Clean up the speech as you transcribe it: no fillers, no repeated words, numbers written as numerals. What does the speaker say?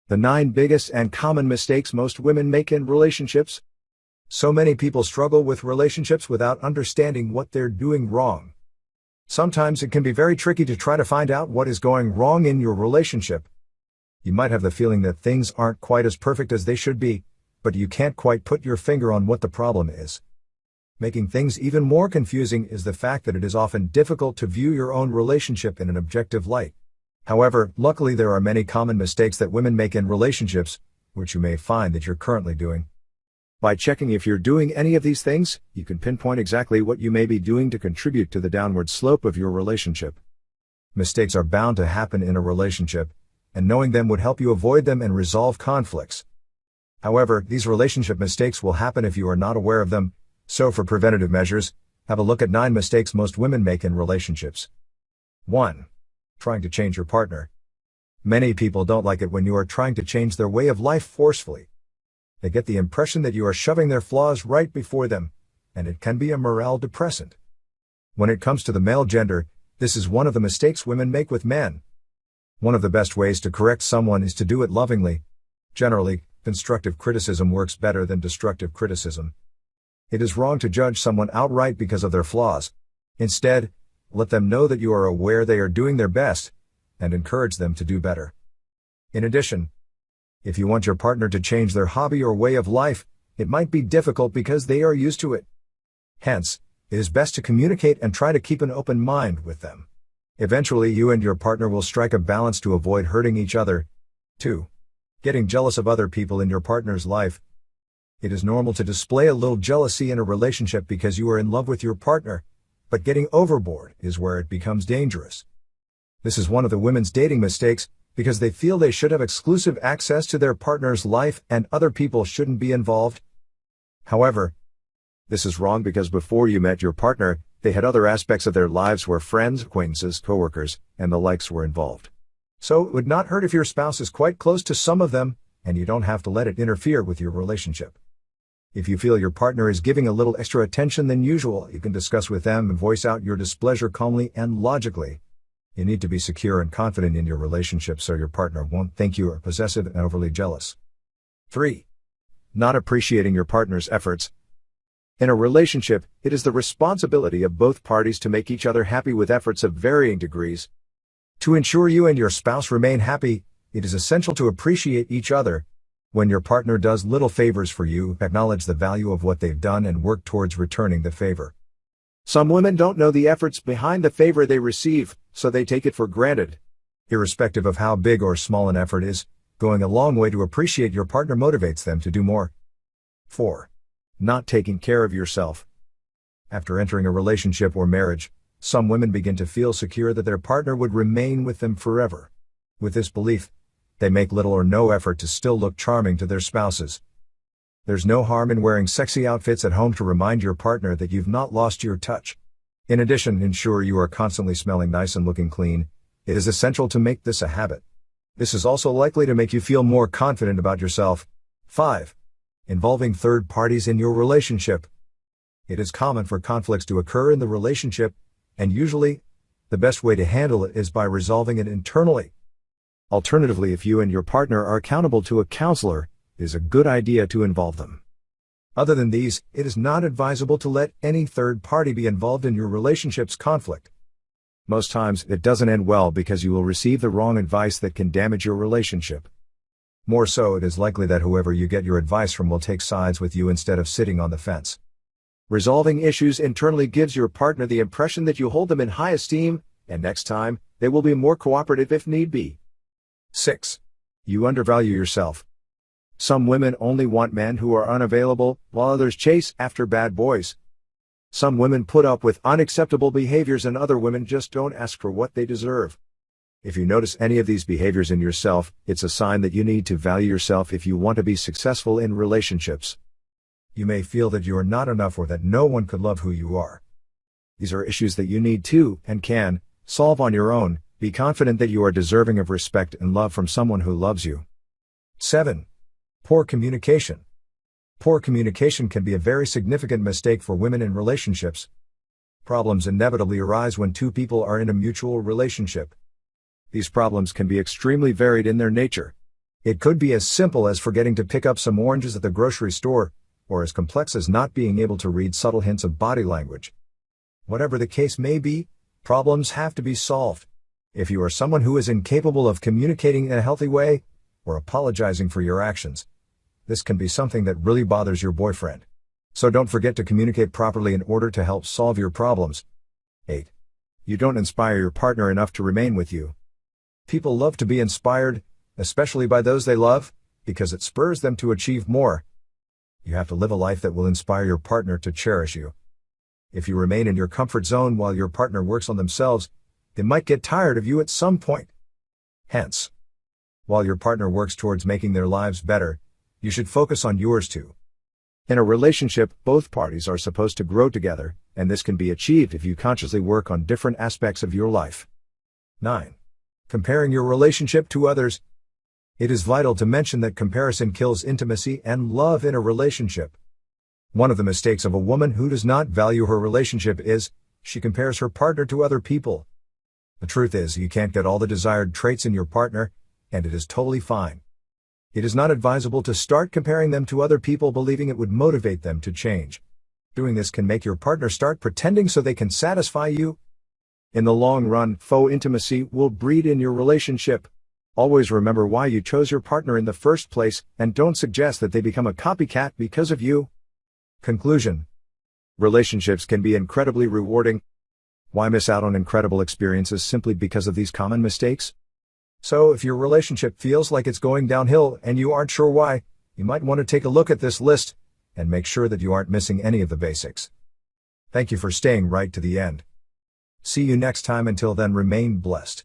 The 9 biggest and common mistakes most women make in relationships. So many people struggle with relationships without understanding what they're doing wrong. Sometimes it can be very tricky to try to find out what is going wrong in your relationship. You might have the feeling that things aren't quite as perfect as they should be, but you can't quite put your finger on what the problem is. Making things even more confusing is the fact that it is often difficult to view your own relationship in an objective light. However, luckily there are many common mistakes that women make in relationships, which you may find that you're currently doing. By checking if you're doing any of these things, you can pinpoint exactly what you may be doing to contribute to the downward slope of your relationship. Mistakes are bound to happen in a relationship, and knowing them would help you avoid them and resolve conflicts. However, these relationship mistakes will happen if you are not aware of them, so for preventative measures, have a look at 9 mistakes most women make in relationships. 1. Trying to change your partner. Many people don't like it when you are trying to change their way of life forcefully. They get the impression that you are shoving their flaws right before them, and it can be a morale depressant. When it comes to the male gender, this is one of the mistakes women make with men. One of the best ways to correct someone is to do it lovingly. Generally, constructive criticism works better than destructive criticism. It is wrong to judge someone outright because of their flaws. Instead, let them know that you are aware they are doing their best, and encourage them to do better. In addition, if you want your partner to change their hobby or way of life, it might be difficult because they are used to it. Hence, it is best to communicate and try to keep an open mind with them. Eventually you and your partner will strike a balance to avoid hurting each other. 2. Getting jealous of other people in your partner's life. It is normal to display a little jealousy in a relationship because you are in love with your partner, but getting overboard is where it becomes dangerous. This is one of the women's dating mistakes, because they feel they should have exclusive access to their partner's life and other people shouldn't be involved. However, this is wrong because before you met your partner, they had other aspects of their lives where friends, acquaintances, coworkers, and the likes were involved. So it would not hurt if your spouse is quite close to some of them, and you don't have to let it interfere with your relationship. If you feel your partner is giving a little extra attention than usual, you can discuss with them and voice out your displeasure calmly and logically. You need to be secure and confident in your relationship so your partner won't think you are possessive and overly jealous. 3. Not appreciating your partner's efforts. In a relationship, it is the responsibility of both parties to make each other happy with efforts of varying degrees. To ensure you and your spouse remain happy, it is essential to appreciate each other. When your partner does little favors for you, acknowledge the value of what they've done and work towards returning the favor. Some women don't know the efforts behind the favor they receive, so they take it for granted. Irrespective of how big or small an effort is, going a long way to appreciate your partner motivates them to do more. 4. Not taking care of yourself. After entering a relationship or marriage, some women begin to feel secure that their partner would remain with them forever. With this belief, they make little or no effort to still look charming to their spouses. There's no harm in wearing sexy outfits at home to remind your partner that you've not lost your touch. In addition, ensure you are constantly smelling nice and looking clean. It is essential to make this a habit. This is also likely to make you feel more confident about yourself. 5. Involving third parties in your relationship. It is common for conflicts to occur in the relationship, and usually, the best way to handle it is by resolving it internally. Alternatively, if you and your partner are accountable to a counselor, it is a good idea to involve them. Other than these, it is not advisable to let any third party be involved in your relationship's conflict. Most times, it doesn't end well because you will receive the wrong advice that can damage your relationship. More so, it is likely that whoever you get your advice from will take sides with you instead of sitting on the fence. Resolving issues internally gives your partner the impression that you hold them in high esteem, and next time, they will be more cooperative if need be. 6. You undervalue yourself. Some women only want men who are unavailable, while others chase after bad boys. Some women put up with unacceptable behaviors and other women just don't ask for what they deserve. If you notice any of these behaviors in yourself, it's a sign that you need to value yourself if you want to be successful in relationships. You may feel that you are not enough or that no one could love who you are. These are issues that you need to, and can, solve on your own. Be confident that you are deserving of respect and love from someone who loves you. 7. Poor communication. Poor communication can be a very significant mistake for women in relationships. Problems inevitably arise when two people are in a mutual relationship. These problems can be extremely varied in their nature. It could be as simple as forgetting to pick up some oranges at the grocery store, or as complex as not being able to read subtle hints of body language. Whatever the case may be, problems have to be solved. If you are someone who is incapable of communicating in a healthy way, or apologizing for your actions, this can be something that really bothers your boyfriend. So don't forget to communicate properly in order to help solve your problems. 8. You don't inspire your partner enough to remain with you. People love to be inspired, especially by those they love, because it spurs them to achieve more. You have to live a life that will inspire your partner to cherish you. If you remain in your comfort zone while your partner works on themselves, they might get tired of you at some point. Hence, while your partner works towards making their lives better, you should focus on yours too. In a relationship, both parties are supposed to grow together, and this can be achieved if you consciously work on different aspects of your life. 9. Comparing your relationship to others. It is vital to mention that comparison kills intimacy and love in a relationship. One of the mistakes of a woman who does not value her relationship is, she compares her partner to other people. The truth is, you can't get all the desired traits in your partner, and it is totally fine. It is not advisable to start comparing them to other people believing it would motivate them to change. Doing this can make your partner start pretending so they can satisfy you. In the long run, faux intimacy will breed in your relationship. Always remember why you chose your partner in the first place, and don't suggest that they become a copycat because of you. Conclusion. Relationships can be incredibly rewarding. Why miss out on incredible experiences simply because of these common mistakes? So if your relationship feels like it's going downhill and you aren't sure why, you might want to take a look at this list and make sure that you aren't missing any of the basics. Thank you for staying right to the end. See you next time. Until then, remain blessed.